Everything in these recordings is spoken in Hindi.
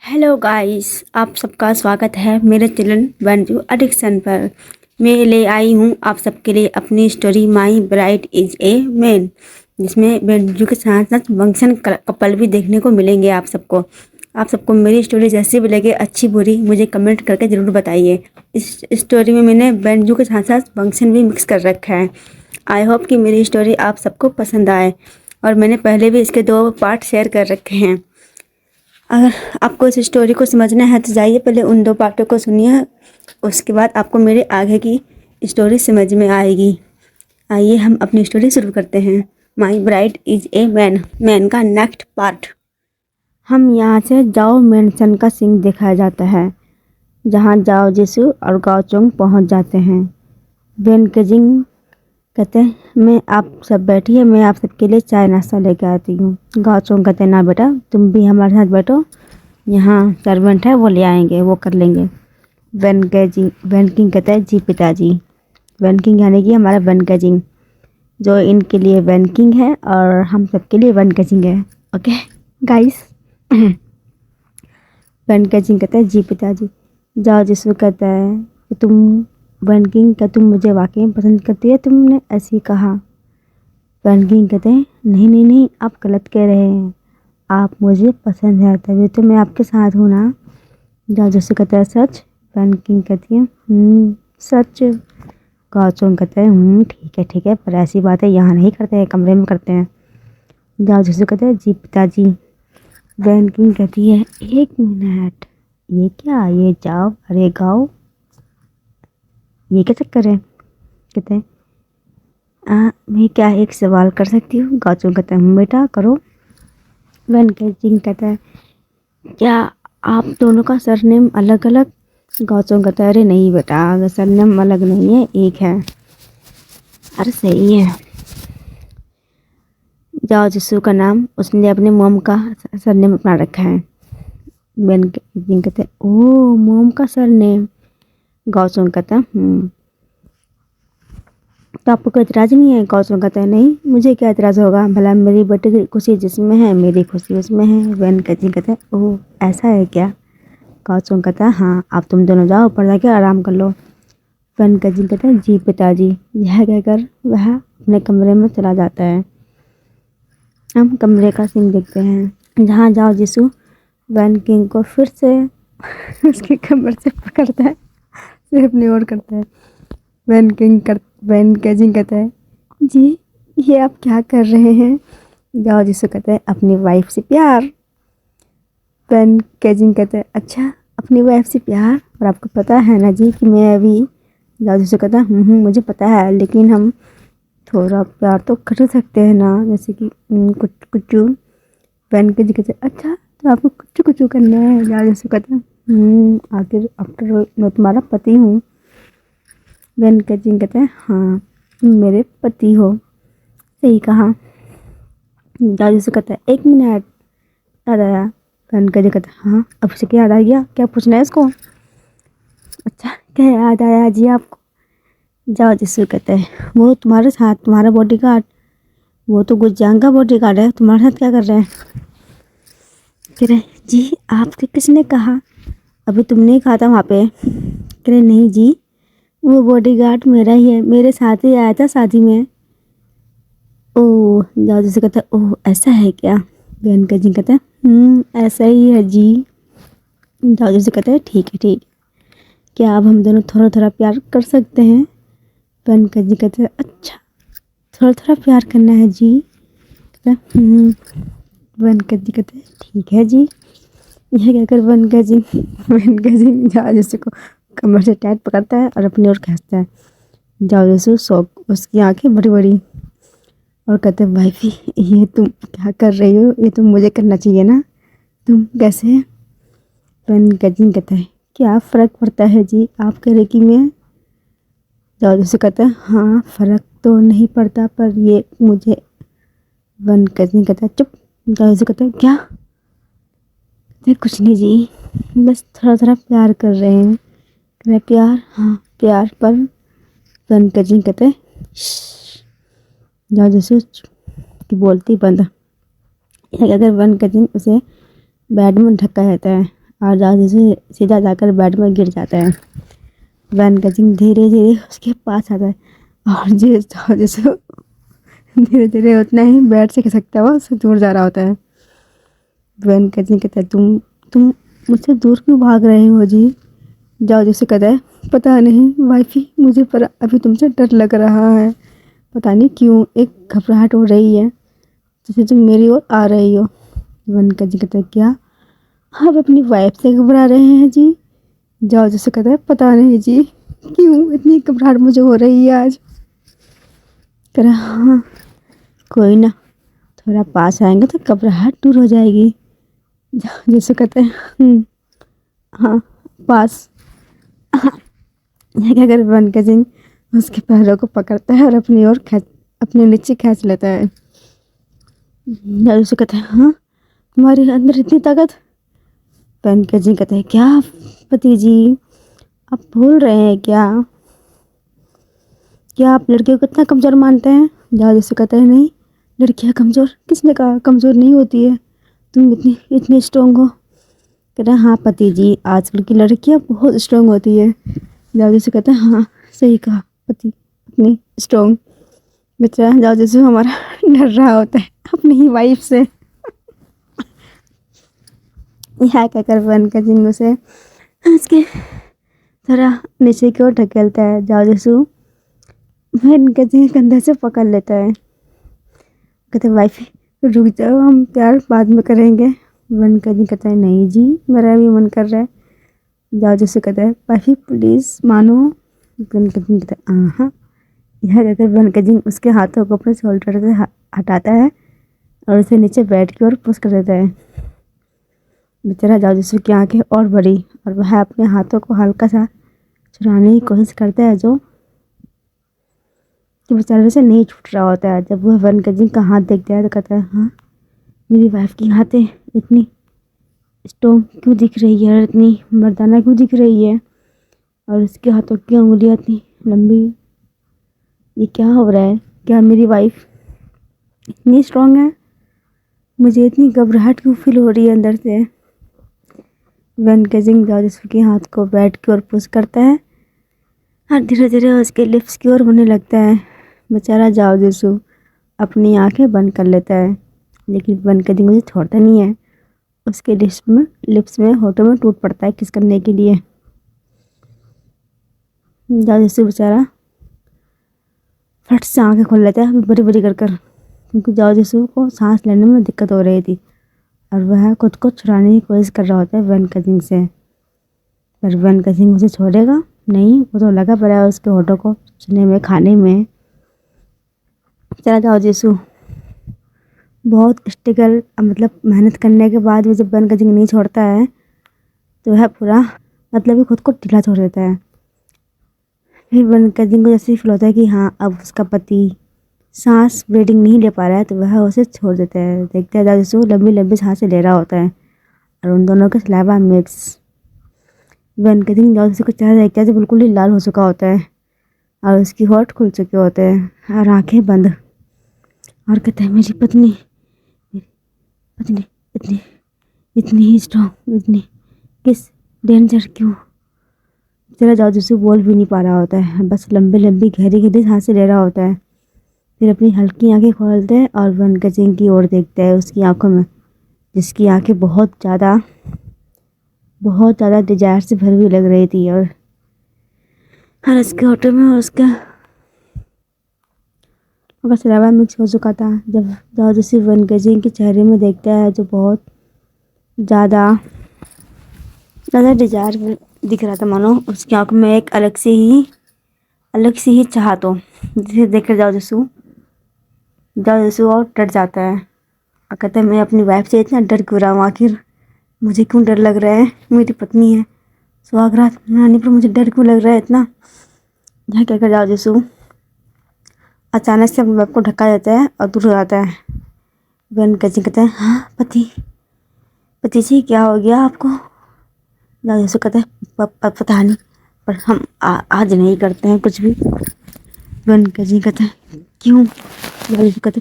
हेलो गाइस, आप सबका स्वागत है मेरे चैनल बेंजू एडिक्शन पर। मैं ले आई हूँ आप सबके लिए अपनी story my bride is a man, जिसमें बेंजू के साथ साथ फंक्शन कपल भी देखने को मिलेंगे। आप सबको मेरी स्टोरी जैसी भी लगे, अच्छी बुरी, मुझे कमेंट करके ज़रूर बताइए। इस स्टोरी में मैंने बेंजू के साथ साथ फंक्शन भी मिक्स कर रखा है। आई होप कि मेरी स्टोरी आप सबको पसंद आए। और मैंने पहले भी इसके 2 पार्ट शेयर कर रखे हैं। अगर आपको इस स्टोरी को समझना है तो जाइए पहले उन 2 पार्टों को सुनिए, उसके बाद आपको मेरे आगे की स्टोरी समझ में आएगी। आइए हम अपनी स्टोरी शुरू करते हैं। माई ब्राइड इज ए मैन का नेक्स्ट पार्ट। हम यहाँ से जाओ मेंशन का सीन दिखाया जाता है, जहाँ जाओ जिसू और गाओचोंग पहुँच जाते हैं। बेन केजिंग कहते हैं मैं आप सब बैठिए, मैं आप सबके लिए चाय नाश्ता लेके आती हूँ। गाओचोंग कहते हैं ना बेटा, तुम भी हमारे साथ बैठो, यहाँ सर्वेंट है वो ले आएंगे, वो कर लेंगे। वेन किंग कहता है जी पिताजी। वेन किंग यानी कि हमारा वेन केजिंग, जो इनके लिए वेन किंग है और हम सबके लिए वेन केजिंग है। Okay guys. वेन केजिंग कहता है जी पिताजी। जाओ जिसु कहता है कि तुम वेन किंग, क्या तुम मुझे वाकई में पसंद करती है? तुमने ऐसे ही कहा। वेन किंग कहते हैं नहीं नहीं नहीं, आप गलत कह रहे हैं, आप मुझे पसंद है तभी तो मैं आपके साथ हूँ ना। जाओ जिससे कहता है सच। वेन किंग कहती है सच। गाओचोंग कहता है ठीक है, पर ऐसी बात है यहाँ नहीं करते हैं, कमरे में करते हैं। जाओ जिससे कहता है जी पिताजी। वेन किंग कहती है 1 मिनट, ये क्या, ये जाओ अरे गाओ, ये क्या चक्कर है? कहते हैं मैं क्या एक सवाल कर सकती हूँ? गाओचोंग कहता है बेटा करो। वेन किंग कहता है क्या आप दोनों का सरनेम अलग अलग? गाओचोंग कहता है अरे नहीं बेटा, सरनेम अलग नहीं है, एक है। अरे सही है। जाओ जिसू का नाम उसने अपने मोम का सरनेम अपना रखा है। बेन किंग कहते हैं ओ मोम का सरनेम। गाओचोंग कहता है तो आपको कोई एतराज़ नहीं है? गाओचोंग कहता है नहीं, मुझे क्या एतराज़ होगा, भला मेरी बेटे की खुशी जिसमें है मेरी खुशी उसमें है। वेन किंग कहते हैं ओह ऐसा है क्या? गाओचोंग कहता है हाँ, अब तुम दोनों जाओ ऊपर जाके आराम कर लो। वेन किंग कहता है जी पिताजी। यह कहकर वह अपने कमरे में चला जाता है। हम कमरे का सीन देखते हैं, जहाँ जाओ जिसू वेन किंग को फिर से उसके कमर से पकड़ता है, फिर अपनी ओर करता है। वेन किंग कहता है जी ये आप क्या कर रहे हैं? जाओ जिसू कहता है अपनी वाइफ से प्यार। वेन किंग कहता है अच्छा अपनी वाइफ से प्यार, और आपको पता है ना जी कि मैं अभी। जाओ जिसू कहता है मुझे पता है, लेकिन हम थोड़ा प्यार तो कर सकते हैं ना, जैसे कि कुछ कुछ। वेन किंग कहते हैं अच्छा तो आपको कुछ कुछ करना है? जाओ जिसू कहता है आखिर आफ्टर मैं तुम्हारा पति हूँ। वेन किंग कहते हैं हाँ तुम मेरे पति हो, सही कहा। जाओ जिसू कहता है 1 मिनट, याद आया? वेन किंग कहता है हाँ अब से क्या याद आ गया, क्या पूछना है इसको? अच्छा क्या याद आया जी आपको? जाओ जिसू कहते हैं वो तुम्हारे साथ, तुम्हारा बॉडीगार्ड, वो तो गुज्जांग का बॉडीगार्ड है, तुम्हारे साथ क्या कर रहे हैं? कह रहे जी आपके किसने कहा? अभी तुमने ही कहा था वहाँ पे। कह रहे नहीं जी, वो बॉडीगार्ड मेरा ही है, मेरे साथ ही आया था शादी में। ओह। जाओ जिसू कहता है ओह ऐसा है क्या? वेन किंग कहता है ऐसा ही है जी। जाओ जिसू कहता है ठीक है, क्या अब हम दोनों थोड़ा थोड़ा प्यार कर सकते हैं? वेन किंग कहते हैं अच्छा थोड़ा थोड़ा प्यार करना है जी। वेन किंग कहते हैं ठीक है जी। यह कहकर वेन किंग जाओ जिसू को कमर से टाइट पकड़ता है और अपनी ओर खींचता है। जाओ जिसू शौक, उसकी आंखें बड़ी बड़ी, और कहते हैं वाइफी ये तुम क्या कर रही हो, ये तुम मुझे करना चाहिए ना, तुम कैसे? वेन किंग कहता है क्या फ़र्क पड़ता है जी आप कह रहे कि मैं? जाओ जिसू कहता है हाँ फ़र्क तो नहीं पड़ता, पर ये मुझे। वेन किंग कहता है चुप। जाओ जिसू कहता है क्या? कुछ नहीं जी, बस थोड़ा थोड़ा प्यार कर रहे हैं। कह रहे प्यार, हाँ प्यार, पर। वेन किंग कहते हैं जाओ जिसू की बोलती बंद। अगर वेन किंग उसे बेड में धक्का देता है और जाओ से सीधा जाकर बेड में गिर जाता है। वैन गजिंग धीरे धीरे उसके पास आता है और जैसे धीरे धीरे उतना ही बेड से खिसकता हुआ उससे दूर जा रहा होता है। वैन गजिंग कहता है तुम मुझसे दूर क्यों भाग रहे हो जी? जाओ जैसे कहता है पता नहीं वाइफी, मुझे पर अभी तुमसे डर लग रहा है, पता नहीं क्यों एक घबराहट हो रही है जैसे तुम मेरी ओर आ रही हो। वैन गजिंग कहता है क्या आप अपनी वाइफ से घबरा रहे हैं जी? जाओ जैसे कहता है पता नहीं जी क्यों इतनी घबराहट मुझे हो रही है आज। कह रहा हाँ कोई ना, थोड़ा पास आएंगे तो घबराहट दूर हो जाएगी। जाओ जैसे कहते हैं हाँ पास। यह कहकर वन का सिंह उसके पैरों को पकड़ता है और अपनी ओर अपने नीचे खींच लेता है। जाओ जैसे कहते हैं हाँ तुम्हारे अंदर इतनी ताकत? वन का सिंह कहता है क्या पति जी आप भूल रहे हैं क्या? क्या आप लड़कियों को इतना कमज़ोर मानते हैं? जाओ जैसे कहता है नहीं, लड़कियां कमज़ोर किसने कहा? कमज़ोर नहीं होती है, तुम इतनी स्ट्रोंग हो। कह रहा हाँ पति जी आजकल की लड़कियां बहुत स्ट्रोंग होती है। जाओ जैसे कहता है हाँ सही कहा पति, इतनी स्ट्रोंग। बेचारा जाओ जैसे हमारा डर रहा होता है अपनी ही वाइफ से। यह कहकर वन का जिंग उसे उसके थोड़ा नीचे की ओर ढकेलता है। जाओ जैसू वन का जिंग कंधे से पकड़ लेता है। कहते वाइफ रुक जाओ हम प्यार बाद में करेंगे। वन का जिंग कहता है नहीं जी मेरा भी मन कर रहा है। जाओ जैसे कहता है वाइफ प्लीज़ मानो। वन का जिंग कहता है हाँ। यह कहकर वन का जिंग उसके हाथों को अपने शोल्डर से हटाता है और उसे नीचे बैठ के और पुश कर देता है। बेचारा जाओ जैसू की आंखें और बड़ी और वह अपने हाथों को हल्का सा छुड़ाने की कोशिश करता है जो कि बेचारे से नहीं छूट रहा होता है। जब वह वन का जिंग का हाथ देखता है तो कहता है हाँ मेरी वाइफ की हाथें इतनी स्ट्रॉन्ग क्यों दिख रही है और इतनी मर्दाना क्यों दिख रही है और उसके हाथों की उंगलियां इतनी लंबी, ये क्या हो रहा है? क्या मेरी वाइफ इतनी स्ट्रॉन्ग है? मुझे इतनी घबराहट क्यों फील हो रही है अंदर से? वन का जिंग जाओ जैसू के हाथ को बैठ की ओर पुश करता है और धीरे धीरे उसके लिप्स की ओर होने लगता है। बेचारा जाओ जैसू अपनी आंखें बंद कर लेता है लेकिन वन का जिंग उसे छोड़ता नहीं है। उसके लिप्स में होठों में टूट पड़ता है किस करने के लिए। जाओ जैसू बेचारा फट से आंखें खोल लेता है बड़ी बड़ी कर क्योंकि जाओ जैसू को सांस लेने में दिक्कत हो रही थी और वह खुद को छुड़ाने की कोशिश कर रहा होता है वन का जिंग से। पर वन का जिंग उसे छोड़ेगा नहीं, वो तो लगा पड़ा है उसके होठों को चुने में खाने में। चला जाओ जैसू बहुत स्ट्रगल मतलब मेहनत करने के बाद वो जब वन का जिंग नहीं छोड़ता है तो वह पूरा मतलब ही खुद को ढीला छोड़ देता है। फिर वन का जिंग को जैसे फील होता है कि हाँ अब उसका पति सांस ब्रीडिंग नहीं ले पा रहा है तो वह उसे छोड़ देता है। देखते हैं जाओ जैसू लंबी लंबी सांसें ले रहा होता है और उन दोनों का सलाइवा मिक्स। वन का जिंग जाओ जैसू को चेहरा देखता है तो बिल्कुल ही लाल हो चुका होता है और उसकी होठ खुल चुके होते हैं और आंखें बंद और कहते हैं मेरी पत्नी इतनी इतनी ही स्ट्रॉन्ग, इतनी किस डेंजर क्यों? चला जाओ जैसे बोल भी नहीं पा रहा होता है, बस लंबी लंबी गहरी गहरी सांसें ले रहा होता है। फिर अपनी हल्की आंखें खोलते हैं और वन का जिंग की ओर देखता है उसकी आंखों में जिसकी आंखें बहुत ज़्यादा डिजायर से भरी हुई लग रही थी और उसके होठों में उसका सलाइवा मिक्स हो चुका था। जब जाओ जैसे वन का जिंग के चेहरे में देखता है जो बहुत ज़्यादा डिजायर दिख रहा था, मानो उसकी आंखों में एक अलग सी ही चाहत हो जिसे देख कर जाओ जैसू और डर जाता है और कहता है मैं अपनी वाइफ से इतना डर क्यों रहा हूँ? आखिर मुझे क्यों डर लग रहा है? मेरी पत्नी है, सुहागरात मनाने पर मुझे डर क्यों लग रहा है इतना? यह कहकर जाओ जैसू अचानक से अपने बाप को ढका देता है और दूर हो जाता है। वन का जिंग कहता है हाँ पति जी क्या हो गया आपको? जाओ जैसू कहता है पता नहीं पर हम आज नहीं करते हैं कुछ भी। वन का जिंग कहता है क्यों? जाओ जैसू कहते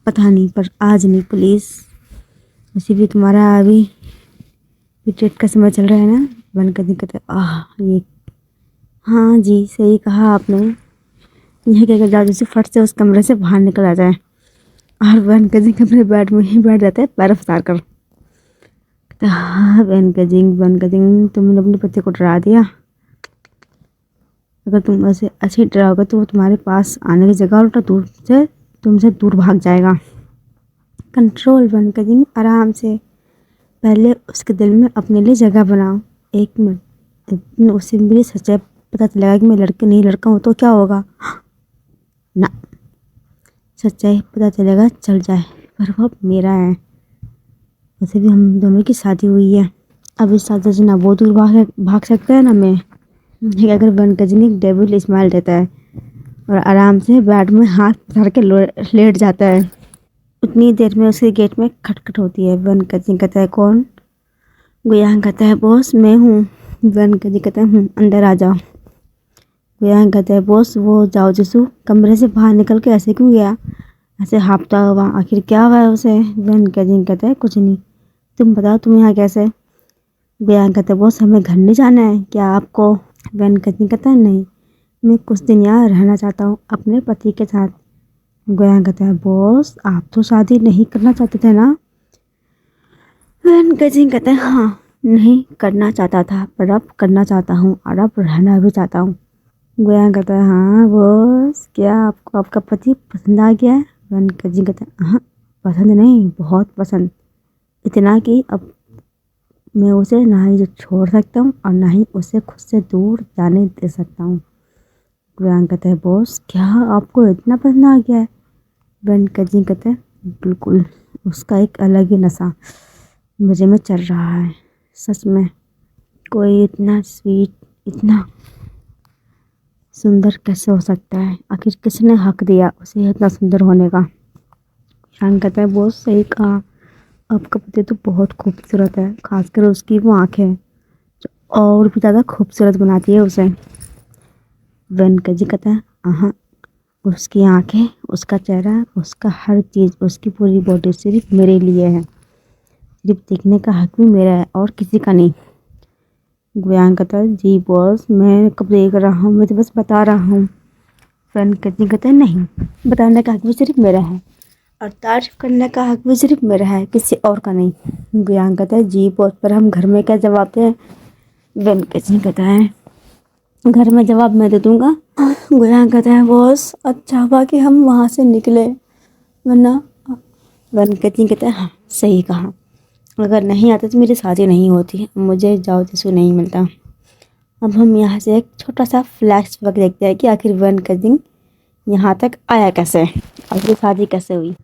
पता नहीं पर आज नहीं प्लीज़। वैसे भी तुम्हारा अभी पीरियड का समय चल रहा है ना। वन का दिक्कत है। ये हाँ जी, सही कहा आपने। यह क्या जाओ जैसे फट से उस कमरे से बाहर निकल आ जाए और वन का जिंग अपने बेड में ही बैठ जाता है पैर फसार कर। वन का जिंग तुमने अपने पति को डरा दिया। अगर तुम ऐसे अच्छी डराओगे तो वो तुम्हारे पास आने की जगह उल्टा दूर से तुमसे दूर भाग जाएगा। कंट्रोल वन का जिंग, आराम से। पहले उसके दिल में अपने लिए जगह बनाओ। 1 मिनट उसे मेरी सच्चाई पता चलेगा कि मैं लड़की नहीं लड़का हूँ तो क्या होगा ना। सच्चाई पता चलेगा चल जाए पर वो मेरा है। वैसे भी हम दोनों की शादी हुई है। अब इस शादी से ना वो दूर भाग सकता है ना मैं। अगर वन कजिन एक डेविल स्माइल देता है और आराम से बेड में हाथ धर के लेट जाता है। उतनी देर में उसके गेट में खटखट होती है। वन कजिन कहता है कौन? गुयांग कहता है बॉस मैं हूँ। वन कजिन कहता है अंदर आ जाओ। गुयांग कहता है बॉस वो जाओ जिसू कमरे से बाहर निकल के ऐसे क्यों गया? ऐसे हाँफता हुआ आखिर क्या हुआ है उसे? वन कजिन कहता है कुछ नहीं, तुम बताओ तुम यहाँ कैसे? गुयांग कहता है बॉस हमें घर नहीं जाना है क्या आपको? वन कजिन कहता है नहीं, मैं कुछ दिन यहाँ रहना चाहता हूँ अपने पति के साथ। गुयांग कहता है बॉस आप तो शादी नहीं करना चाहते थे ना? वन कजिन कहता है हाँ, नहीं करना चाहता था पर अब करना चाहता हूँ और अब रहना भी चाहता हूँ। गुयांग कहता है हाँ बॉस क्या आपको आपका पति पसंद आ गया है? वन कजिन कहता है हाँ, पसंद नहीं बहुत पसंद, इतना कि अब मैं उसे ना ही छोड़ सकता हूँ और ना ही उसे खुद से दूर जाने दे सकता हूँ। गुयांग कहता है बॉस क्या आपको इतना पसंद आ गया है? वन कजिन कहता है बिल्कुल, उसका एक अलग ही नशा मुझे में चल रहा है। सच में कोई इतना स्वीट इतना सुंदर कैसे हो सकता है? आखिर किसने हक दिया उसे इतना सुंदर होने का? शान कहता है बहुत सही कहा, आपका पति तो बहुत खूबसूरत है, खासकर उसकी वो आंखें जो और भी ज़्यादा खूबसूरत बनाती है उसे। वन कजी कहता है हाँ, उसकी आंखें उसका चेहरा उसका हर चीज़ उसकी पूरी बॉडी सिर्फ मेरे लिए है, सिर्फ देखने का हक भी मेरा है और किसी का नहीं। गुयांग कहता है जी बॉस मैं कब देख रहा हूँ, मैं तो बस बता रहा हूँ। वन कजी कहता है नहीं, बताने का हक भी सिर्फ मेरा है और तारीफ करने का हक भी सिर्फ मेरा है, किसी और का नहीं। गुयांग कहता है जी बॉस पर हम घर में क्या जवाब दें? वन कजी कहता है घर में जवाब मैं दे दूंगा। गुयांग कहता है बॉस अच्छा हुआ कि हम वहाँ से निकले वरना। वन कजी कहता है हाँ सही कहा, अगर नहीं आता तो मेरी शादी नहीं होती, मुझे जाओ जिसू नहीं मिलता। अब हम यहाँ से एक छोटा सा फ्लैशबैक देखते हैं कि आखिर वन कजिन यहाँ तक आया कैसे और उसकी शादी कैसे हुई।